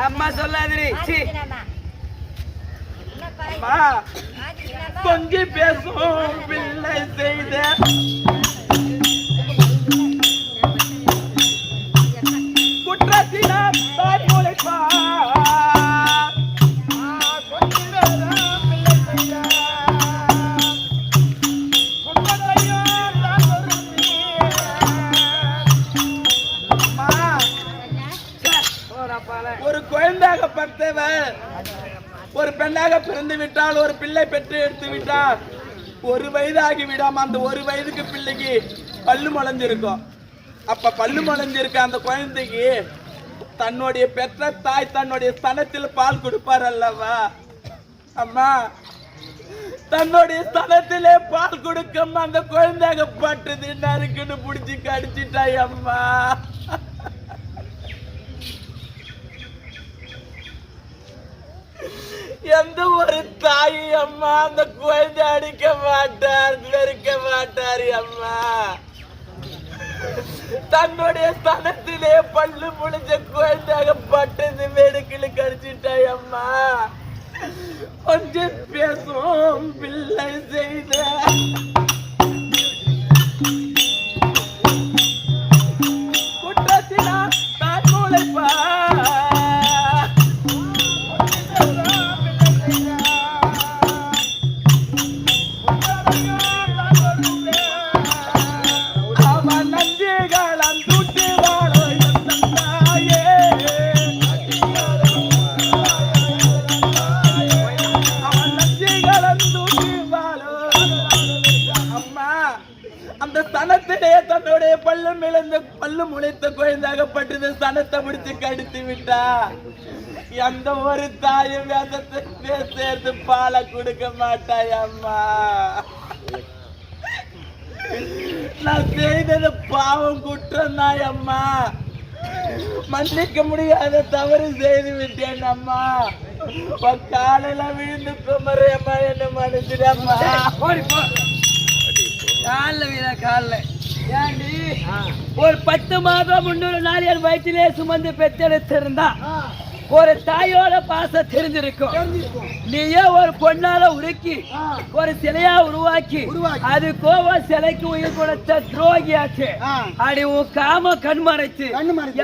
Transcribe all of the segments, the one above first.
அம்மா சொல்லாதிரி கொஞ்சி பேசும் பிள்ளை செய்த குற்றத்தினால் தாய்மொழிப்பா ஒரு குழந்தையாகப்பட்டவர் ஒரு பெண்ணாக பிறந்து விட்டால் ஒரு பிள்ளை பெற்று எடுத்து விட்டால் ஒரு வயதாகி விடாம அந்த ஒரு வயதுக்கு பிள்ளைக்கு பல்லு முளைஞ்சிருக்கும். அப்ப பல்லு முளைஞ்சிருக்க அந்த குழந்தைக்கு தன்னுடைய பெற்ற தாய் தன்னுடைய ஸ்தனத்தில் பால் கொடுப்பார் அல்லவா அம்மா. தன்னுடைய ஸ்தனத்திலே பால் கொடுக்காம அந்த குழந்தையாகப்பட்டது நறுக்குன்னு புடிச்சு கடிச்சிட்டாய் அம்மா. எந்த ஒரு தாய் அம்மா அந்த குழந்தை அடிக்க மாட்டார் வெறுக்க மாட்டார் அம்மா. தன்னுடைய ஸ்தனத்திலே பல்லு முழிஞ்ச குழந்தையாகப்பட்டது வெடுக்கில் கடிச்சிட்டாய் அம்மா. கொஞ்சம் பேசும் பிள்ளை செய்த குற்றத்தினால் தான் மூளைப்பா. அந்த ஸ்தனத்திலே தன்னுடைய பல்லு மிளந்த பல்லு முளைத்த குழந்தையாகப்பட்டது ஸ்தனத்தை முடிச்சு கடித்து விட்டா. எந்த ஒரு தாயும் வேதத்தை சேர்த்து பாலை கொடுக்க மாட்டாய் அம்மா. நான் செய்தது பாவம் குற்றம் தான் அம்மா. மன்னிக்க முடியாத தவறு செய்து விட்டேன் அம்மா. காலையில விழுந்து குமரையம்மா என்ன மன்னிச்சிடம்மா. ஒரு 10 மாதம் 300 நாள் என் வயிற்றிலே சுமந்து பெற்றெடுத்திருந்தா ஒரு தாயோட பாசம் தெரிஞ்சிருக்கும். நீயே ஒரு பொண்ணால உருக்கி ஒரு சிலையா உருவாக்கி அது கோவம் சிலைக்கு உயிர் கொடுத்த துரோகியாச்சு. அடி உன் காம கண்மறைச்சு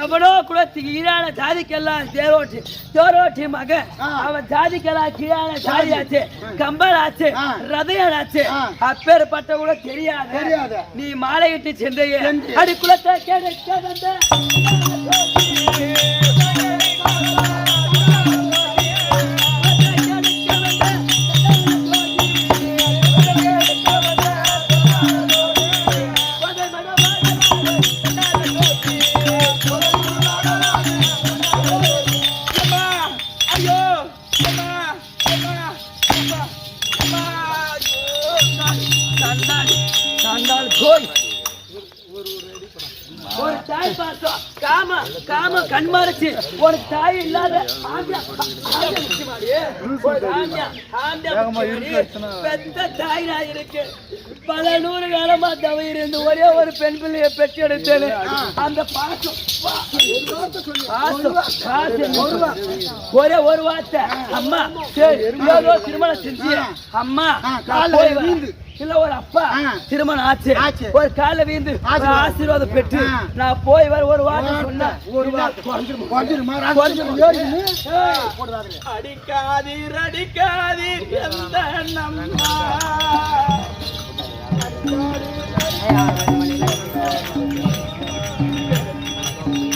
எவனோ குலத்துக்கு ஈரான ஜாதிக்கெல்லாம் தேரோட்டி மகன் அவன் ஜாதிக்கெல்லாம் கீழான ஜாதியாச்சு கம்பராச்சு ரதையாச்சு. அப்பேற்பட்ட கூட தெரியாது நீ மாலையிட்டு சென்றையே அடி குலத்தை கேட்ட ஒரு தாய் பாசம் காம கண்மறைச்சு ஒரு தாய் இல்லாத பெத்த தாய் நான் இருக்கு. பல 100 காலமா தவறி இருந்து ஒரே ஒரு பெண் பிள்ளையை பெற்றெடுத்தேன். அந்த பாசம் ஒரே ஒரு வார்த்தை அம்மா சரி ஏதோ திருமணம் செஞ்சு அம்மா இல்ல ஒரு அப்பா திருமணம் ஆச்சு ஒரு கால வீந்து ஆசீர்வாதம் பெற்று நான் போய் வர ஒரு வார்த்தை சொன்னேன். அடிக்காதீர் அடிக்காதீர் எந்த நம்மா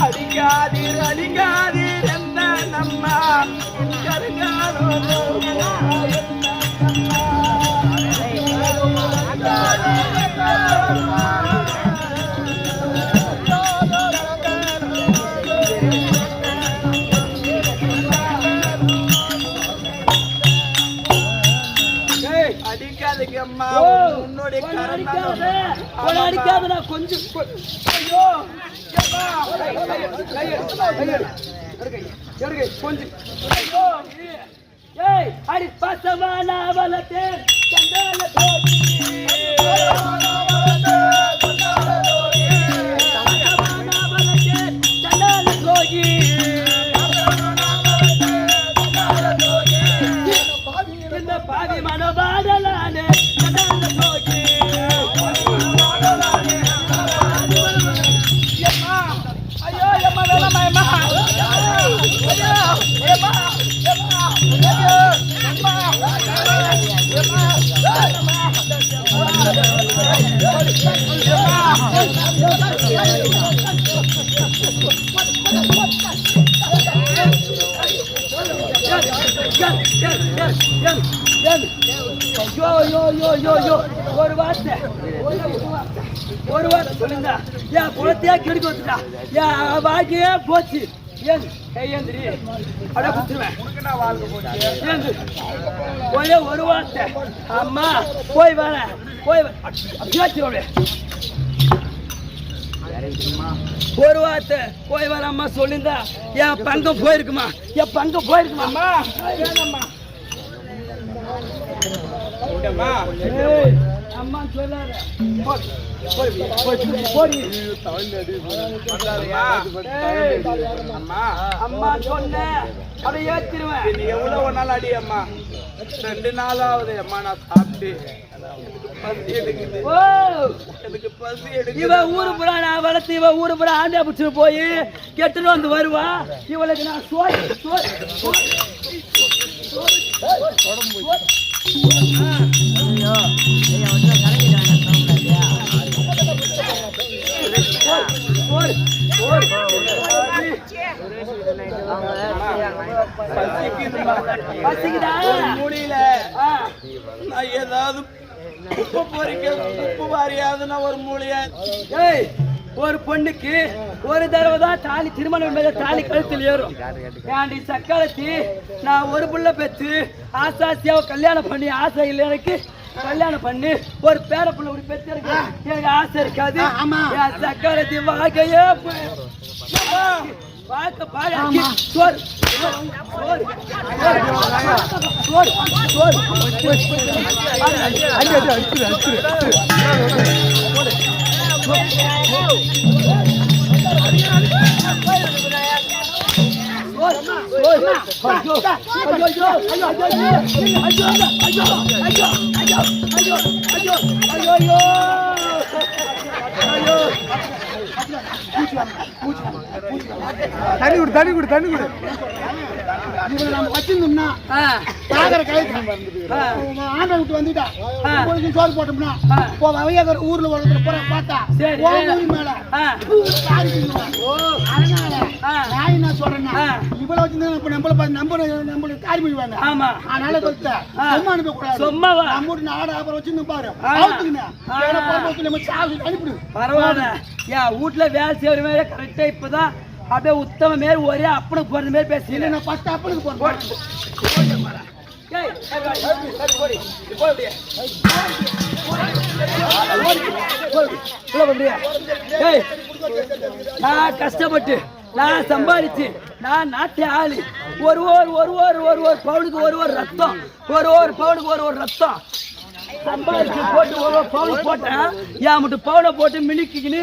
அடிக்காதீர் அடிக்காதீர் எந்த நம்மா அடிக்காதீங்க அம்மா. உன்னுடைய அடிக்காத கொஞ்சம் கொஞ்சம் ஏய் அடி பசமான அவலத்தே சண்டால தோடி பாவி மனபாடலானே ஐயோ எம்மா வேணாமா எம்மா ஐயோ எம்மா ஒரு வார்த்தை சொல்லுங்க என் குளத்தையே கெடுக்க வச்சுட்டா என் வாழ்க்கையே போச்சு கையேந்திரி அப்படியே குத்துருவேன் ஒரே ஒரு வார்த்தை அம்மா போய் வர போய் அப்படியே ஒரு வார்த்தை போய் வர அம்மா சொல்லிருந்தா என் பங்கம் போயிருக்குமா என் பங்கம் போயிருக்குமா அம்மா சொல்லாத அம்மா சொன்ன அதை ஏற்றிடுவேன் நீ எவ்வளவு நாள் அடி அம்மா 2 நாளாவது அம்மா நான் சாப்பிட்டு இவ ஊரு புறா நான் வளர்த்து இவ ஊரு புறா ஆண்டா பிடிச்சு போய் கெட்டுன்னு வந்து வருவா இவளுக்கு நான் ஏதாவது ஒரு மூலிய ஒரு பொண்ணுக்கு ஒரு தடவை தான் தாலி திருமணம் மேல தாலி கழுத்தில் ஏறும் ஏன்டி சக்காலத்தி நான் ஒரு புள்ள பெற்று ஆசாசியாவை கல்யாணம் பண்ணி ஆசை இல்லை எனக்கு கல்யாணம் பண்ணி ஒரு பேர புள்ள ஒரு பெற்று எனக்கு ஆசை இருக்காது என் சக்காலத்தி வாழ்க்கையே பார்க்க பாரு சோறு தண்ணி குடு நம்ம வச்சிருந்தோம்னா ஆண்டை விட்டு வந்துட்டா சோறு போட்டோம்னா ஊர்ல பார்த்தா மேல அதனால நான் என்ன சொல்றேன்னா இவ்வளவு வச்சிருந்தா நம்மளுக்கு காரி முடிவாங்க அதனால சும்மா அனுப்ப கூடாது நம்ம நாடு அப்புறம் வச்சிருந்தோம் பாரு அனுப்பிடு பரவாயில்ல என் வீட்டுல வேலை செய்யற மாதிரி கரெக்டா இப்பதான் அப்படியே உத்தம மாரி ஒரே அப்பனுக்கு போறது மாதிரி பேசல நான் ஃபர்ஸ்ட் அப்பனுக்கு போறேன் நான் கஷ்டப்பட்டு நான் சம்பாதிச்சு நான் நாட்டு ஆளு ஒரு பவுனுக்கு ஒரு ரத்தம் ஒரு பவுனுக்கு ஒரு ரத்தம் சம்பாதிச்சு போட்டு ஒரு பவுன் போட்டேன் என் மட்டும் பவுனை போட்டு மினுக்கின்னு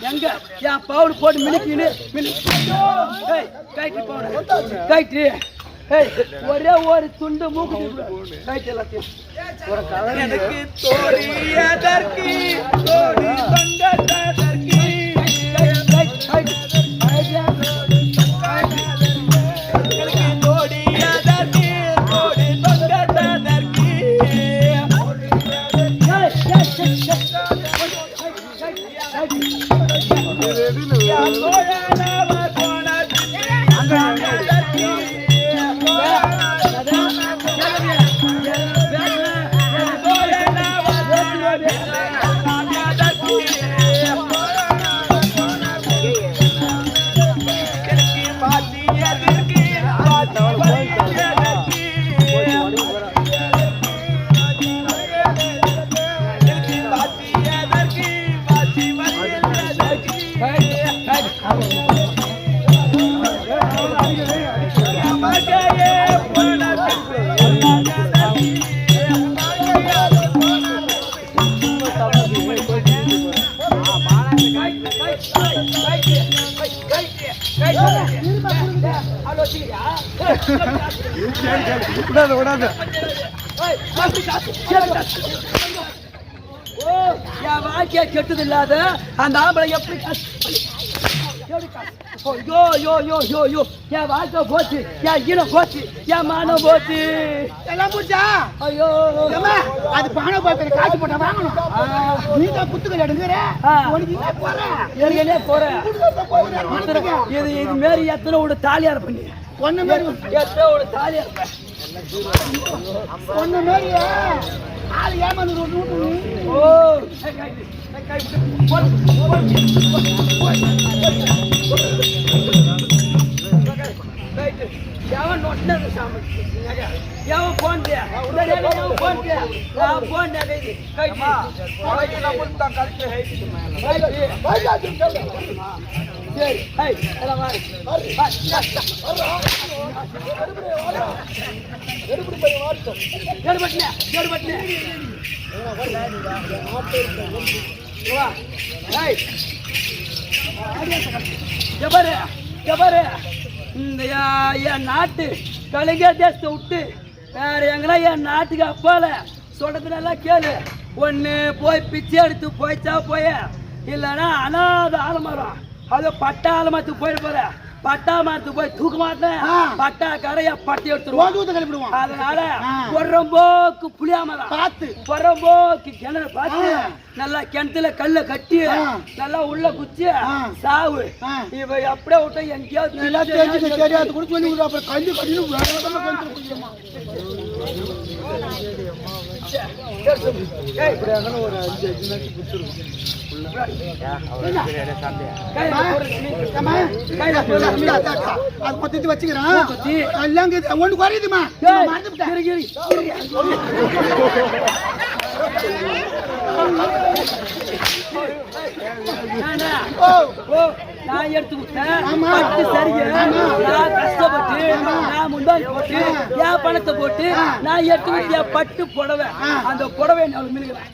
எங்க என் பவுன் போட்டு மினுக்கின்னு கைட்டு பவுன் கைட்டு ஒரே ஒரு துண்டு மூக்கு கைட்டு எல்லாத்தையும் ஒரு கலர் எனக்கு சாப்பாடு வச்சுக்கிறியா? விடாது ஓ, என் வாழ்க்கைய கெட்டது இல்லாத அந்த ஆம்பளை எப்படி யோ யோ யோ யோ யோ என் வாழ்க்கை போச்சு, என் இனம் போச்சு, என் மானம் போச்சு. எல்லாம் போச்சா? ஐயோ அது பணம் பார்த்து காசு போட்டா வாங்கணும். நீ தான் குத்துக்கள் எடுங்கிற போறேன். இது மாரி எத்தனை ஒரு தாலியா இருப்ப நீ? ஒண்ணு மாரி எத்தனை ஒரு தாலியா இருப்ப? ஒண்ணு மாரி ஆள் ஏமாந்து ஓ எவன் நொட்டது சாமி எவன் போன்றியா போன்றியா என் நாட்டு கலைஞ தேசத்தை விட்டு வேற எங்கன்னா என் நாட்டுக்கு அப்பால சொல்றதுனால கேளு. ஒண்ணு போய் பிச்சை எடுத்து போய்ச்சா போய, இல்லைன்னா அனாத ஆலமரம் அது பட்டா ஆலமரத்துக்கு போயிட்டு போற. பட்டா மரத்துக்கு போய் தூக்க மாட்டேன், பட்டா கரையா பட்டி எடுத்துருவோம். அதனால பொறம்போக்கு புளியாமரம் பார்த்து, பொறம்போக்கு கிணறு பார்த்து, நல்லா கிணத்துல கல்ல கட்டி நல்லா உள்ள குச்சி சாவு. இவ எப்படியே விட்டா எங்கேயாவது தெரியாது குடிச்சு வந்து அப்புறம் கல்வி கட்டி ஒரு 5 வச்சுக்கிறேன். ஒண்ணு குறையுதுமா நான் எடுத்து விட்டேன். சரிங்க, நான் கஷ்டப்பட்டு நான் முந்தாடி போட்டு என் பணத்தை போட்டு நான் எடுத்து விட்டு என் பட்டு புடவை, அந்த புடவை நான் மினுகிறேன்.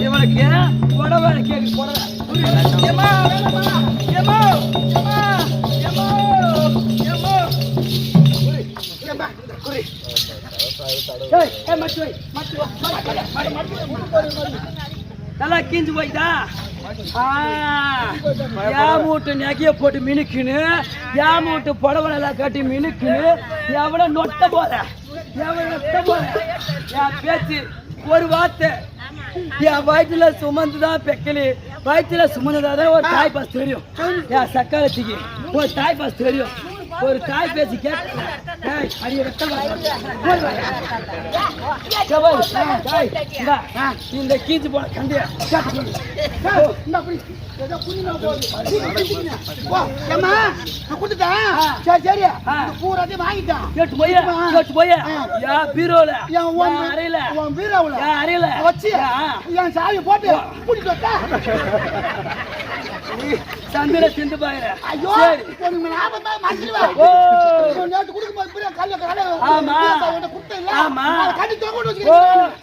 இவனுக்கு புடவை கேள்வி நல்லா கீஞ்சு போய்தா. என் மூட்டு நெகைய போட்டு மினுக்குன்னு, என் மூட்டு புடவை நல்லா கட்டி மினுக்குன்னு எவ்வளவு நொட்ட போற, எவ்வளவு நொட்ட போற. என் பேச்சு ஒரு வார்த்தை, என் வயிற்றுல சுமந்துதான் பெக்கலி, வயிற்றுல சுமந்ததான் ஒரு தாய் பாஸ் தெரியும். என் சக்காலத்துக்கு ஒரு தாய் பாஸ் தெரியும். ஒரு தாய் பேச்சு கேட்டு இந்த கீச்சு போன கண்டியா பீரோல அறையில அறையில வச்சு என் சாவி போட்டு சந்திர சிந்து பாயிர. ஐயோ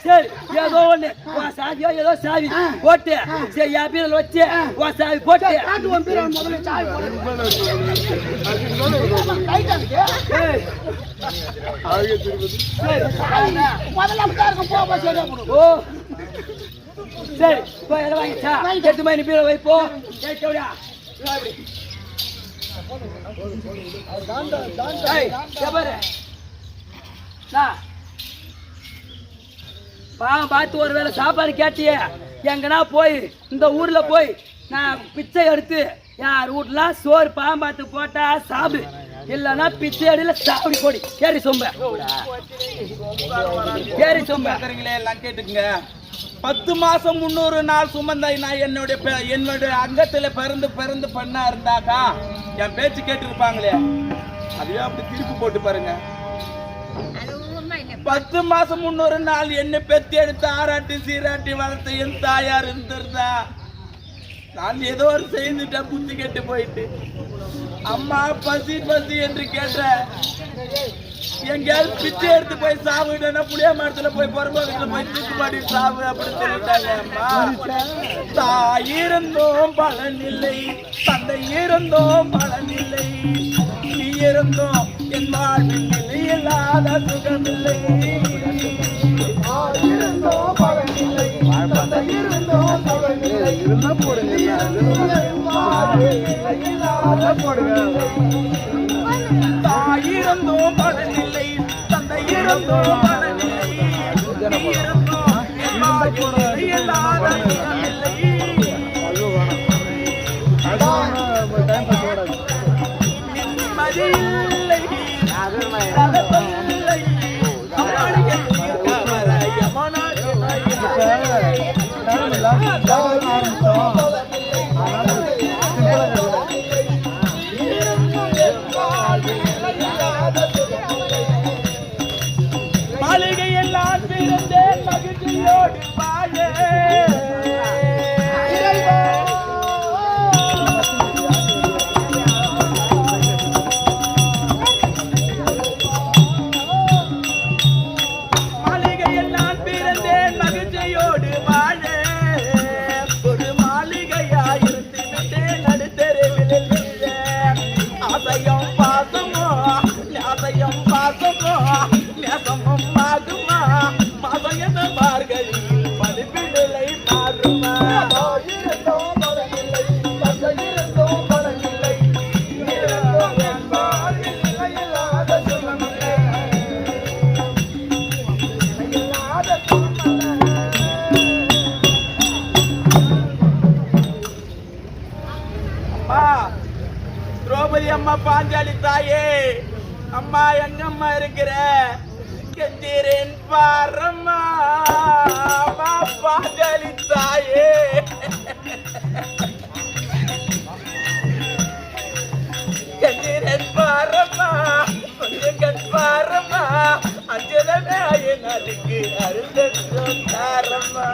சரி, ஏதோ ஒண்ணு சாவியோ ஏதோ சாவி போட்டு சரி என் பீரல் வச்சு சாவி போட்டு ஓ சரி போய் எதை வாங்கிச்சா 8 மணி பீரல் வைப்போ. பார்த்து ஒருவேளை சாப்பாடு கேட்டிய எங்கன்னா போய் இந்த ஊர்ல போய் நான் பிச்சை எடுத்து யார் வீட்டுல சோறு பாம்பாத்து போட்டா சாப்பிடு, இல்லன்னா பிச்சை அடியில சாப்பிடி போடி. கேரி சொம்ப கேரி சொம்ப எல்லாம் கேட்டுக்குங்க. 10 மாசம் 300 நாள் சுமந்த நான் என்னுடைய அங்கத்துல பிறந்து பண்ணா இருந்தாக்கா என் பேச்சு கேட்டுருப்பாங்களே, அதுவே அப்படி திருப்பி போட்டு பாருங்க. 10 மாசம் 300 நாள் என்ன பெத்தி எடுத்து ஆராட்டி சீராட்டி வளர்த்து என் தாயார் இருந்திருந்தா நான் ஏதோ ஒரு செய்துட்டேன், புத்தி கெட்டு போயிட்டு. அம்மா பசி பசி என்று கேட்ட எங்கேயாவது பிச்சை எடுத்து போய் சாவுனா புளிய மரத்துல போய் பொறுப்பாக்கத்துல போய் தூக்கு மாட்டி சாவு அப்படின்னு சொல்லிட்டாங்க. அம்மா தாயிருந்தோம் பலனில்லை, தந்தை இருந்தோம் பலனில்லை, நீ இருந்தோம் என் வாழ்வில் நிலை இல்லாத சுகமில்லை. தாயிருந்தோம் பலனில்லை, தந்தை இருந்தோம் பலனில்லை, இருந்தா போடுங்க தாயிருந்தோம் பலனில்லை, தந்தை இருந்தோம் பலனில்லை, நீ இருந்தோம் என் வாழ்வில் நிலை இல்லாத சுகமில்லை. நிம்மதியில்லை, தகவலில்லை, மாளிகை எல்லாம் பிறந்தேன் மகிழ்ச்சியோடு பாயே. திரௌபதி அம்மா பாஞ்சாலி தாயே, அம்மா எங்கம்மா இருக்கிற கெஞ்சிரேன் பாரம்மா பாஞ்சாலி தாயே. கெஞ்சிரேன் பாரம்மா கொஞ்சம் கண் பாரம்மா, அஞ்சலமே அதுக்கு அருந்தம் தாரம்மா.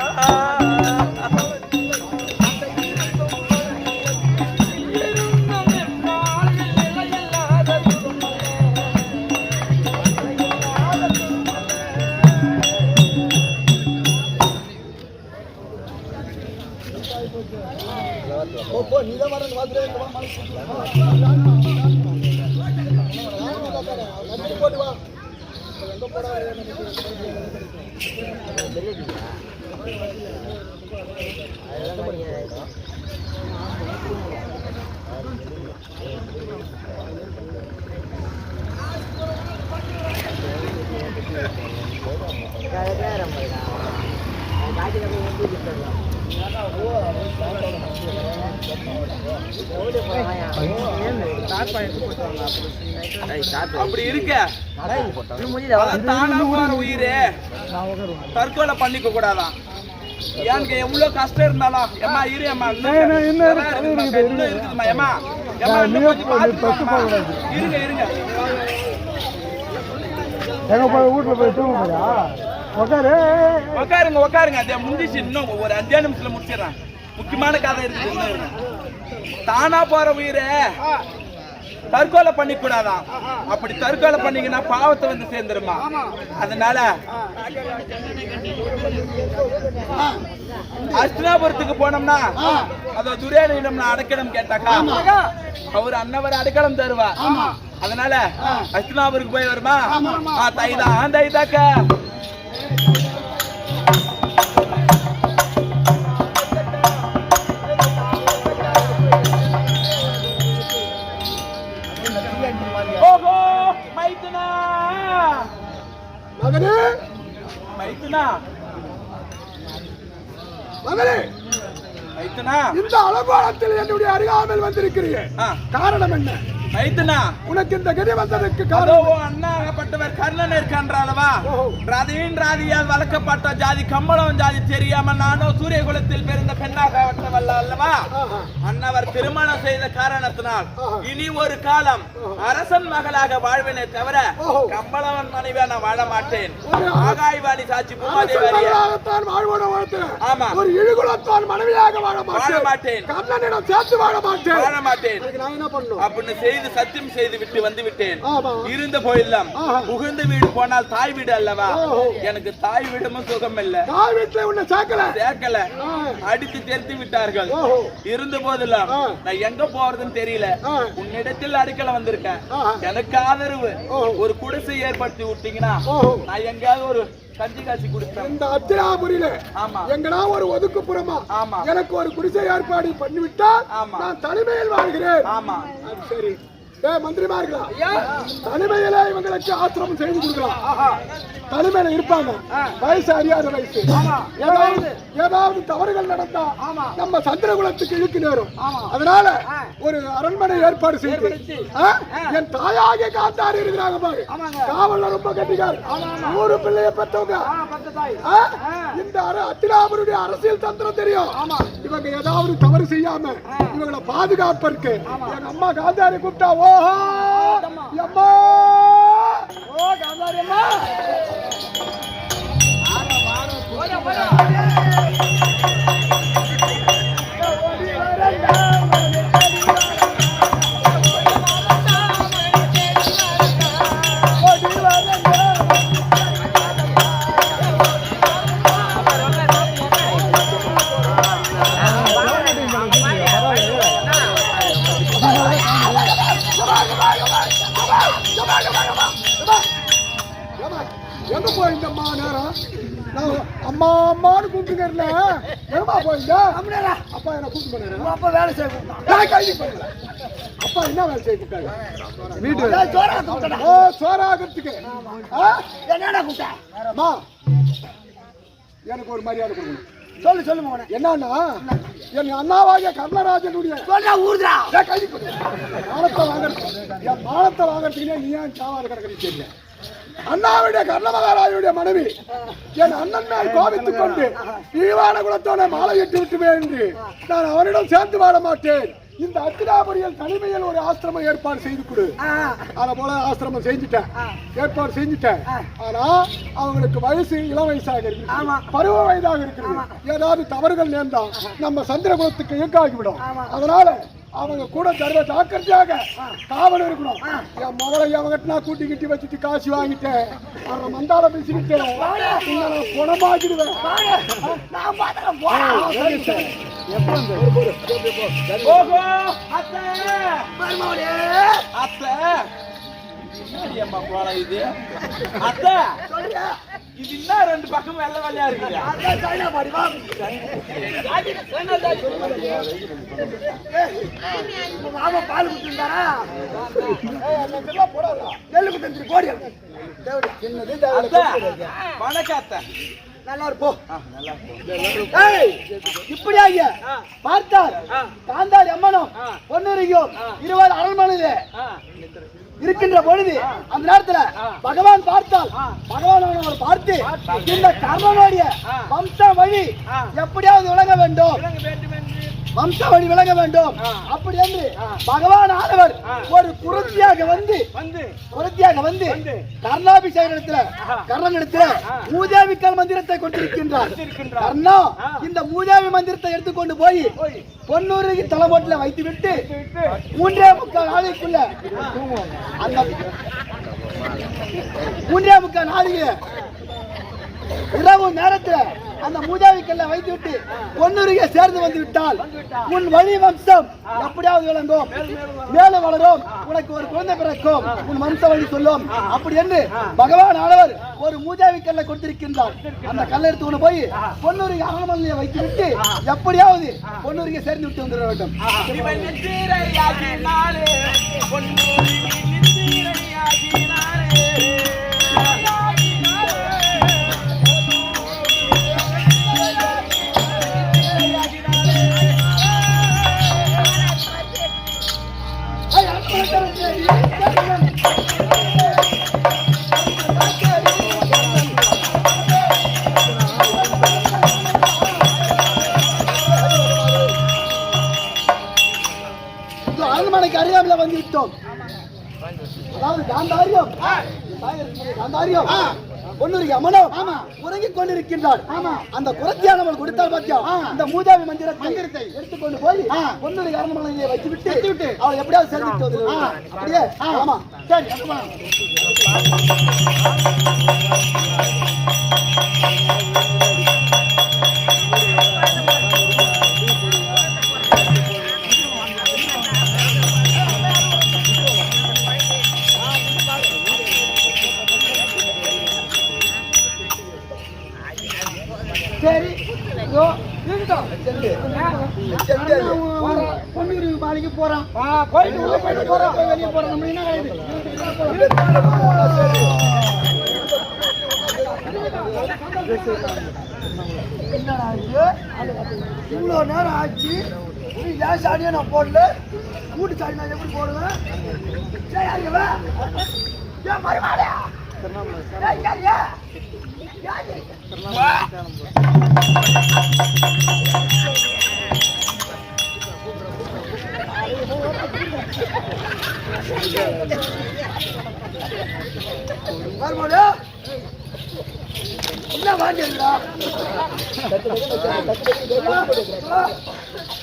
அப்படி இருக்க தானா போற உயிரே தற்கொலை பண்ணிக்க கூடாதான். எனக்கு எவ்வளவு கஷ்டம் இருந்தாலும் ஏமா இரு ஏமா இருக்குதுமா ஏமா இருங்க இருங்க வீட்டுல போய் தூங்க உட்காருங்க உட்காருங்க. அதே முடிஞ்சிச்சு, இன்னும் ஒரு 5 நிமிஷத்துல முடிச்சிடறேன். முக்கியமான கதை இருக்குது. தானா போற உயிரை தற்கொலை பண்ணி கூடாதான். அப்படி தற்கொலை பண்ணீங்கன்னா பாவத்தை வந்து சேர்ந்துருமா. அதனால அஸ்தினாபுரத்துக்கு போனோம்னா அத துரியோதனிடம் அடைக்கலம் கேட்டாக்கா அவர் அன்னவர் அடைக்கலம் தருவா. அதனால அஸ்தினாபுரத்துக்கு போய் வருமா தைதான் தைதாக்கா. ஓஹோ மைத்துனா மகனே மைத்துனா மகனே மைத்துனா இந்த அலங்கோலத்தில் என்னுடைய அருகாமல் வந்திருக்கிறீர்கள். காரணம் என்ன மைத்துனா? உனக்கு இந்த கதி வந்ததற்கு காரணம் அண்ணாகப்பட்டவர் கர்ணன் இருக்கின்றவா? ரதியின் ராதியால் வளர்க்கப்பட்ட ஜாதி கம்பளம் ஜாதி தெரியாம நானும் சூரிய குலத்தில் பிறந்த பெண்ணாகப்பட்டவல்ல அல்லவா? அன்னவர் திருமணம் செய்த காரணத்தினால் இனி ஒரு காலம் அரசன் மகளாக வாழ்வினை தவிர கம்பளவன் மனைவியா நான் வாழ மாட்டேன். ஆகாய்வாணி சாட்சி பூமாதேவியாகத்தான் வாழ்வோட ஆமா ஒரு இழுகுலத்தான் மனைவியாக வாழ மாட்டேன். கர்ணனிடம் சேர்த்து வாழ மாட்டேன் நான் என்ன பண்ணணும் அப்படின்னு சத்தியம் செய்து விட்டு வந்து விட்டேன். இருந்த போயெல்லாம் புகுந்த வீடு போனால் தாய் வீடு அல்லவா? எனக்கு தாய் வீடும் சுகம் இல்ல. தாய் வீட்டுல உன்னை சேர்க்கல அடித்து தெரித்து விட்டார்கள். இருந்த போதெல்லாம் நான் எங்க போறதுன்னு தெரியல. உன்னிடத்தில் அடிக்கல வந்திருக்கேன். எனக்கு ஆதரவு ஒரு குடிசை ஏற்படுத்தி விட்டீங்கன்னா நான் எங்கேயாவது ஒரு கஞ்சி காட்சி கொடுத்தேன். இந்த அத்திராபுரியில எங்கடா ஒரு ஒதுக்குப்புறமா எனக்கு ஒரு குடிசை ஏற்பாடு பண்ணிவிட்டால் நான் தனிமையில் வாழ்கிறேன். அது சரி மந்திரிமார்களா, தனிமையில இவங்களுக்கு ஆசிரமம் செய்து கொடுக்கலாம். தனிமையில இருப்பாங்க, வயசு அறியாத வயசு. ஏதாவது தவறுகள் நடந்தா நம்ம சந்திரகுலத்துக்கு இழுக்கு நேரும். அதனால ஒரு அரண்மனை ஏற்பாடு செய்து என் தாயாக காத்தாரி இருக்கிறாங்க பாரு. காவல்ல ரொம்ப கட்டிக்காரு. 100 பிள்ளைய பெற்றவங்க. இந்த அத்திராபுரிய அரசியல் தந்திரம் தெரியும். இவங்க ஏதாவது தவறு செய்யாம இவங்களை பாதுகாப்பதற்கு எங்க அம்மா காந்தாரி கூப்பிட்டா ஓஹோ அம்மா ஓ காந்தாரி அம்மா எங்க போயிருந்தம்மா நேரம் அம்மா அம்மான்னு கூப்பிட்டுக்கிறல எங்கம்மா போயிருந்த அப்பா என்ன கூப்பிட்டு பண்ணாரு. அப்பா வேலை செய்ய கூப்பிட்டாங்க. அப்பா என்ன வேலை செய்ய கூப்பிட்டாங்க? வீட்டு சோறாகிறதுக்கு என்னடா கூப்பிட்டா? எனக்கு ஒரு மரியாதை கொடுக்கணும். சொல்லு என்னன்னா என் அண்ணாவாகிய கர்ணராஜனுடைய மானத்தை வாங்கறதுக்கு நீ ஏன் சாவாத கிடக்குன்னு தெரியல. அண்ணாவுடைய கர்ணமகாராஜனுடைய மனைவி என் அண்ணன் மேல் கோபித்துக் கொண்டு ஈவான குலத்தோட மாலை எட்டு விட்டுமே என்று நான் அவனிடம் சேர்ந்து வாழ மாட்டேன். இந்த அத்திராபுரியில் தனிமையில் ஒரு ஆசிரமம் ஏற்பாடு செய்து கொடு. அதை போல ஆசிரமம் ஏற்பாடு செஞ்சுட்டேன். ஆனா அவங்களுக்கு வயசு இளம் வயசாக இருக்கு, பருவ வயதாக இருக்கிறது. ஏதாவது தவறுகள் நேர்ந்தா நம்ம சந்திரகுலத்துக்கு இயக்காகிவிடும். அதனால அவங்க கூட தருவ ஜாக்கிரதையாக காவல் இருக்கணும். என் மகளை அவங்ககிட்ட நான் கூட்டி கிட்டி வச்சுட்டு காசு வாங்கிட்டேன். அவன் மந்தால பேசிக்கிட்டு குணமாக்கிடுவேன். இது என்ன ரெண்டு பக்கம் வெள்ள வெள்ளையா இருக்குது? மாமா பால் குடுத்துட்டாரா? நெல்லு குடுத்து கோடி வணக்கம். நல்லா இருப்போம். இப்படியாக பார்த்தால் காந்தாரி அம்மனும் பொன்னுரியும் 20 அரண்மனையில இருக்கின்ற பொழுது அந்த நேரத்துல பகவான் பார்த்தால் பகவான் பார்த்து இந்த கர்ணனுடைய வம்ச வழி எப்படியாவது விளங்க வேண்டும், வம்ச வழி விளங்க வேண்டும். அப்படி என்று பகவான் ஆனவர் ஒரு குருத்தியாக வந்து கர்ணனிடத்துல மூதேவிக்கல் மந்திரத்தை கொண்டிருக்கின்றார். கர்ணா இந்த மூதேவி மந்திரத்தை எடுத்துக்கொண்டு போய் பொன்னூருக்கு தலைமோட்டில் வைத்து விட்டு 3.25 நாளைக்குள்ள அந்த 3.25 நாளைக்கு இரவு நேரத்தில் அந்த மூதாவிக்கல்ல வைத்து விட்டு பொன்னுருகே சேர்ந்து வந்து விட்டால் உன் வழி வம்சம் எப்படியாவது விளங்கும், மேலும் வளரும், உனக்கு ஒரு குழந்தை பிறக்கும், உன் வம்ச வழி சொல்லும். அப்படி என்று பகவான் ஆனவர் ஒரு மூதாவிக்கல்ல கொடுத்திருக்கின்றார். அந்த கல்லை எடுத்து கொண்டு போய் பொன்னுருகே அரண்மனையை வைத்து விட்டு எப்படியாவது பொன்னுருகே சேர்ந்து விட்டு வந்துட வேண்டும். அரண்மனைக்கு அறியாமல வந்து விட்டோம். அதாவது காந்தாரியம் காந்தாரியம் பொன்னுருக்கு அமனம் உறங்கிக் கொண்டிருக்கின்றார். அந்த குரத்தியானவள் கொடுத்தால் பாத்தியா அந்த மூதாவி மந்திரத்தை எடுத்துக்கொண்டு போய் பொன்னுருக்கு அரண்மனையிலே வச்சு விட்டு அவள் எப்படியாவது சேர்ந்துட்டு அப்படியே. ஆமா சரி. சரி பொண்ணு மாளிகைக்கு போறான். போயிட்டு உள்ள போயிட்டு போறான். வெளியே போறான். நம்ம என்ன இவ்வளவு நேரம் ஆச்சு. ஏன் சாடியா நான் போடல? கூட்டு சாடி நான் எப்படி போடுவேன்? ஏன் மறுமாடியா என்ன வாங்கிடுறா?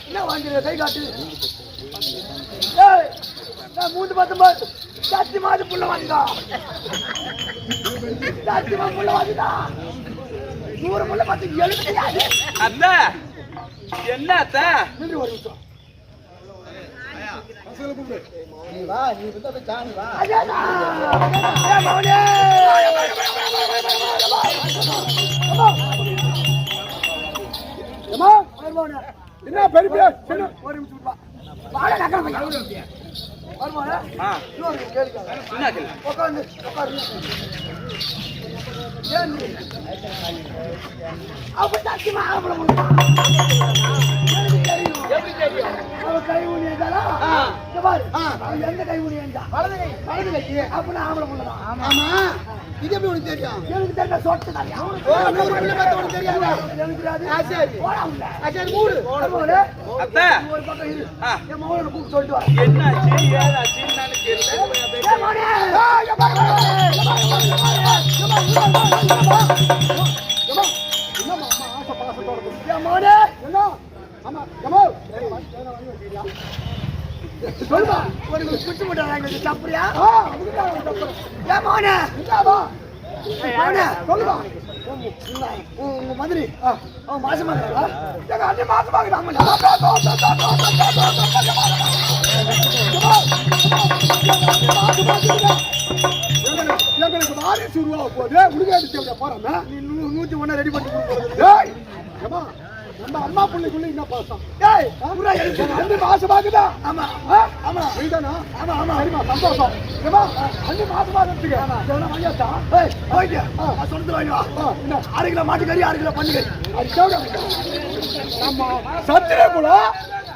என்ன வாங்கிடுற? கை காட்டு. மூந்து 19 சத்தி மாதிரி புள்ள வாங்கிடா. சத்தியமா புள்ள வாங்கிடா. 100 புள்ள பார்த்து 70 கிடையாது. அண்ணா என்ன அத்தா? நின்று ஒரு நிமிஷம். நீ வா, நீ வந்து அந்த சாணி வா. அஜானா ஏ மௌனே. அம்மா மௌனே என்ன பெரிய சின்ன ஒரு நிமிஷம் வா. வாடா நக்கற பையா. மௌனே இன்னொரு கேளுங்க. என்ன கேளு? உட்கார்ந்து உட்காரு. ஏன் நீ அப்ப சத்தியமா ஆபல முன்னா. எப்படி தெரியும்? அவ கை ஊனியதால இங்க பாரு. அவ எந்த கை ஊனியண்டா? வலது கை. வலது கை. அப்ப நான் ஆபல முன்னா. ஆமா. இது எப்படி உனக்கு தெரியும்? எனக்கு தெரியல சொட்டு தாயா. ஓ 100 புள்ள பார்த்து உனக்கு தெரியாதா? எனக்கு தெரியாது. சரி. போடா உள்ள. சரி மூடு. போடு. அத்தை ஒரு பக்கம் இரு. என் மவளை கூப்பிட்டு சொல்லிட்டு வா. என்னாச்சு? ஏதாச்சு? நான் கேளுங்க. ஏ மோனே. ஏ பாரு. சொல்லுமா ஒரு குச்சி போட்டாங்க தப்புறியா? ஏன் மோனே மோனே சொல்லுமா உங்க மதுரை அவன் மாசமா இருக்கா? எங்க அண்ணி மாசமா எங்களுக்கு வாரிசு ரூபா போது உடுகாடு தேவையா போறாங்க. நீ 101 ரெடி பண்ணி கொடுக்குறது. நம்ம அம்மா பிள்ளைக்குள்ள என்ன பாசம்? டேய் புரா எனக்கு அண்ணி மாசமாகுதா? ஆமா ஆமா நீதானா? ஆமா ஆமா சரிமா சந்தோஷம். ஏமா அண்ணி மாசமாகுதுங்க. எவனா வாங்கியாச்சா? ஏய் போய்ட்டு நான் சொல்றது வாங்கி வா. என்ன 6 கிலோ மாட்டுக்கறி 6 கிலோ பன்னிக்கறி. அது தேவடா. நம்ம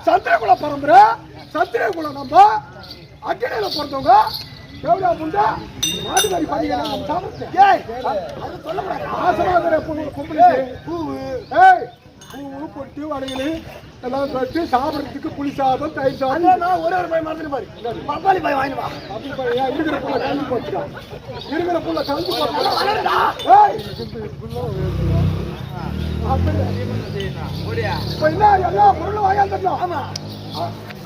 சத்திரகுல பரம்பரை சத்திரகுல நம்ம அக்கறையில பிறந்தவங்க தேவடா புண்டா மாட்டுக்கறி பன்னிக்கறி நம்ம சாப்பிடுறோம். ஏய் அது சொல்ல கூடாது. மாசமாகுற பொம்பளை பூவு ஏய் பூவு பொட்டு வடைகள் எல்லாம் வச்சு சாப்பிட்றதுக்கு புளி சாதம் தயிர் சாதம். நான் ஒரே ஒரு பையன் மறந்துட்டு பாரு. பப்பாளி பாய் வாங்கி வா. பப்பாளி பாய் இருக்கிற புள்ள கலந்து போச்சுடா. இருக்கிற புள்ள கலந்து போச்சுடா. ஏய் இப்போ என்ன எல்லா பொருளும் வாங்கிட்டு. ஆமா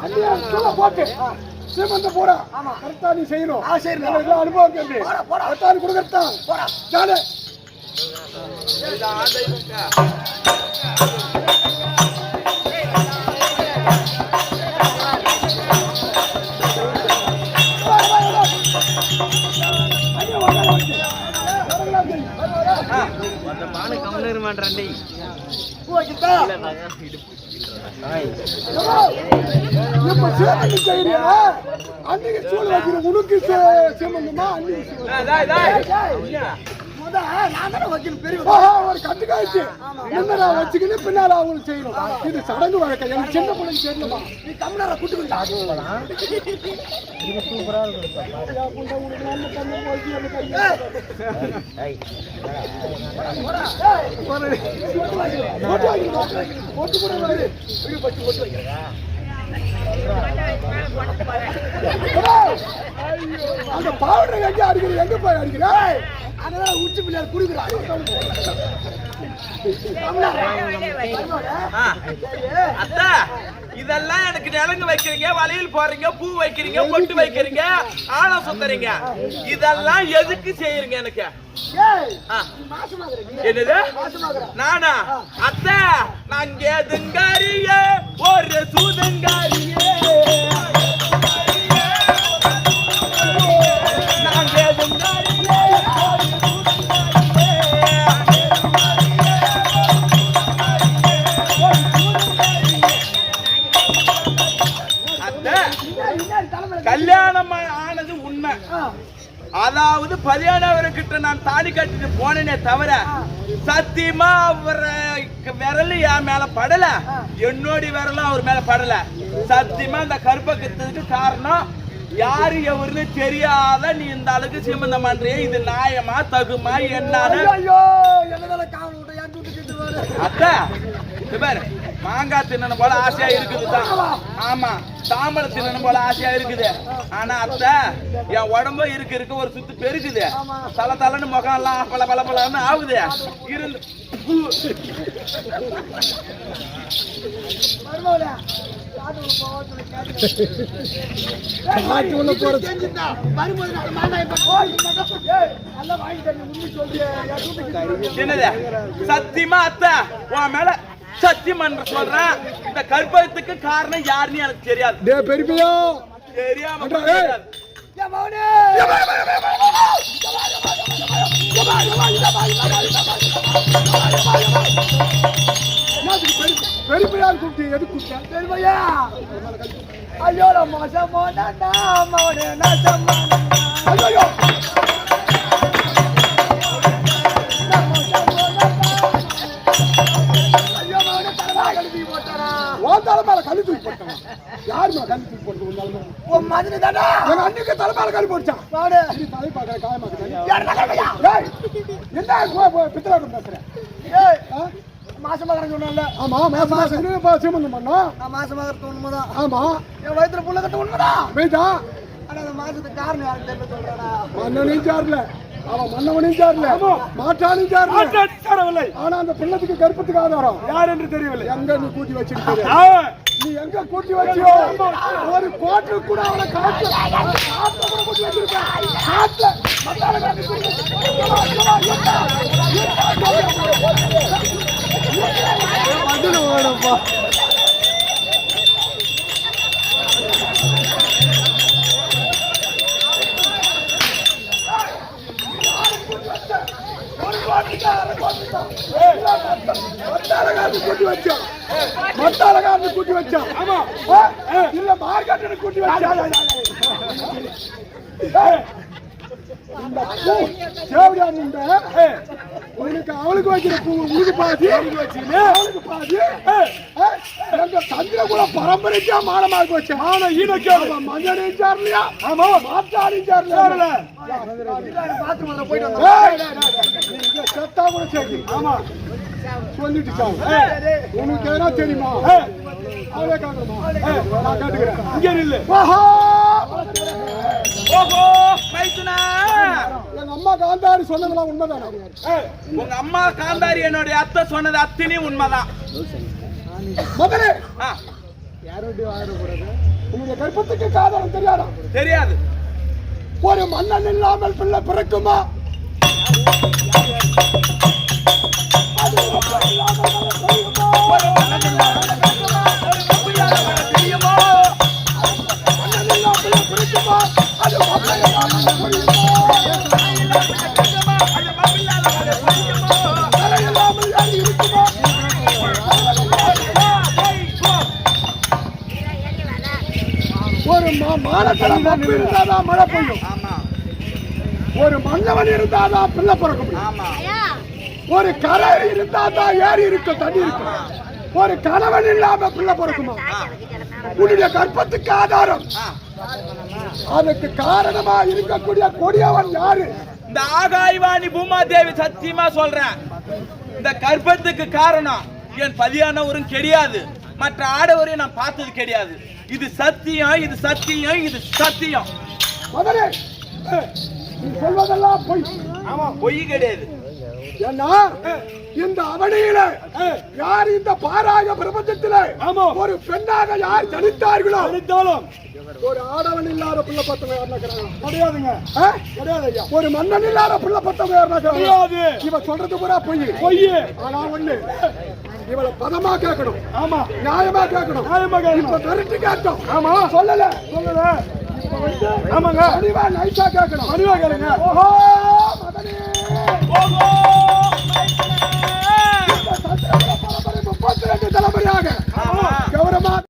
அண்ணியா சொல்ல போட்டு சீமந்த போறா. ஆமா கரெக்டா நீ செய்யணும். சரி எல்லாம் அனுபவம் கேள்வி கரெக்டா கொடுக்கறதா போறா ஜானே. அன்னைக்கு சூழ் வைக்கிற உனக்கு சீமந்தமா? ஒரு கட்டுக்காச்சு முன்னரா வச்சுக்கின்னு பின்னால அவங்களுக்கு செய்யணும். இது சடங்கு வழக்கம். எனக்கு சின்ன பிள்ளைங்க தெரியலமா. நீ கம்னரா கூட்டுக்கிட்டா சூப்பரா அந்த பவுடர் எங்க அடிக்கிற எங்க போய் அடிக்கிற அதெல்லாம் உச்சி பிள்ளையார் குடிக்கிறாரு. அத்தா இதெல்லாம் எனக்கு நிலங்கு வைக்கிறீங்க, வளையல் போடுறீங்க, பூ வைக்கிறீங்க, பொட்டு வைக்கிறீங்க, ஆழம் சுத்துறீங்க, இதெல்லாம் எதுக்கு செய்யறீங்க? எனக்கு என்னது நானா? அத்தா நாங்க எதுங்காரிய ஒரு சூதங்காரியே நாங்க எதுங்காரியே கல்யாணம் ஆனது உண்மை. அதாவது 17 கிட்ட நான் தாலி கட்டிட்டு போனேனே தவிர சத்தியமா அவர் விரல் என் மேல படல, என்னோட விரலும் அவர் மேல படல. சத்தியமா இந்த கற்பகத்துக்கு காரணம் யாரு எவருன்னு தெரியாத நீ இந்த அளவுக்கு சீமந்தம் பண்றிய, இது நியாயமா தகுமா என்னன்னு? அத்தா பாரு, மாங்காய் தின்னணும் போல ஆசையா இருக்குது தான். ஆமா, தாமரை தின்னணும் போல ஆசையா இருக்குது. ஆனா அத்தை என் உடம்பு இருக்கு ஒரு சுத்து பெருக்குது, தலை தலைன்னு முகம் எல்லாம் பல பல பலன்னு ஆகுது. இருந்து என்னது சத்தியமா அத்தை உன் மேல சத்தியம் பண்ற சொல்றேன், இந்த கற்பகத்துக்கு காரணம் யாருன்னு எனக்கு தெரியாது. பெரிய தெரியாம பெரியப்பையார் கூப்பிட்டு எது கூப்பிட்டேன் பெரியப்பையா? ஐயோ மோசமோ ஐயோ தலைமையில கல்வி தூக்கி போட்டான். யாருமா கல்வி தூக்கி போட்டு எங்க அன்னைக்கு தலைமையில கல்வி போட்டான். தலை பார்க்க காயமாக்க என்ன பித்தலாட்டம் பேசுறேன்? மாசமாக சொன்னால ஆமா மாசமாக சீமந்தம் பண்ணோம். மாசமாக உண்மைதான். ஆமா என் வயிற்றுல புள்ள கட்ட உண்மைதான் மெய்தா. ஆனா அந்த மாசத்துக்கு காரணம் யாருக்கு தெரியல சொல்றா. மன்னனையும் சார்ல அவன் மன்னவனையும் சார்ல மாற்றானையும் சார்ல. ஆனா அந்த பிள்ளத்துக்கு கருப்பத்துக்கு ஆதாரம் யார் என்று தெரியவில்லை. எங்க நீ கூட்டி வச்சிருக்க? நீ எங்க கூட்டி வச்சியோ ஒரு கோட்டு கூட அவனை காட்டு கூட கூட்டி வச்சிருக்க. காட்டுல மத்தால காட்டு மதுரை ஓடப்பா. மத்தாலகாரனு கூட்டி வச்சான். ஆமா இல்ல மார்க்கெட்டு கூட்டி வச்சான். உனக்கு அவளுக்கு வைக்கிற பூ உனக்கு பாதி அவளுக்கு பாதி. எங்க சந்திர கூட பரம்பரைக்கா மானமாக வச்சு ஆனா ஈனக்கே மஞ்சள் சார்லையா? ஆமா மாத்தாடி சார்ல செத்தா கூட சரி. ஆமா சொல்லிட்டு உனக்கு எதனா தெரியுமா? அவளே காட்டுமா? நான் காட்டுக்கிறேன். இங்க இல்ல எங்க அம்மா காந்தாரி சொன்னதெல்லாம் உண்மைதானா? உங்க அம்மா காந்தாரி என்னுடைய அத்தை சொன்னது அத்தனையும் உண்மைதான். மகனே யாரோட ஆயிரக்கூடாது. உங்களுடைய கற்பத்துக்கு காரணம் தெரியாதா? தெரியாது. ஒரு மன்னன் இல்லாமல் பிள்ளை பிறக்குமா? ஒரு மானத்தனம் இருந்தாதான் மழை பெய்யும். ஒரு மன்னவன் இருந்தாதான் பிள்ளை பிறக்க முடியும். ஆமா ஒரு கரை இருந்தாதான் ஏரி இருக்கும், தண்ணி இருக்கும். ஒரு கணவன் இல்லாம பிள்ளை பிறக்குமா? உன்னுடைய கற்பத்துக்கு ஆதாரம், அதுக்கு காரணமா இருக்கக்கூடிய கொடியவன் யாரு? இந்த ஆகாய்வாணி பூமாதேவி சத்தியமா சொல்றேன், இந்த கர்ப்பத்துக்கு காரணம் என் பதியானவரும் கிடையாது, மற்ற ஆடவரையும் நான் பார்த்தது கிடையாது. இது சத்தியம், இது சத்தியம், இது சத்தியம். மகனே, நீ சொல்வதெல்லாம் பொய். ஆமா, பொய் கிடையாது. ஏன்னா இந்த அவனியில யார் இந்த பாராக பிரபஞ்சத்தில ஒரு பெண்ணாக யார் ஜனித்தார்களோ ஒரு ஆடவன் இல்லாத பிள்ளை பத்தவங்க கிடையாதுங்க. கிடையாது ஐயா. ஒரு மன்னன் இல்லாத பிள்ளை பத்தவங்க கிடையாது. இவ சொல்றது பூரா பொய். ஆனா ஒண்ணு, இவளை பதமா கேட்கணும். ஆமா, நியாயமா கேட்கணும். இப்ப கரெக்ட் கேட்டோம். ஆமா, சொல்லல இப்ப வந்து ஆமாங்க, நைஸா கேட்கணும். ஓஹோ மகனே,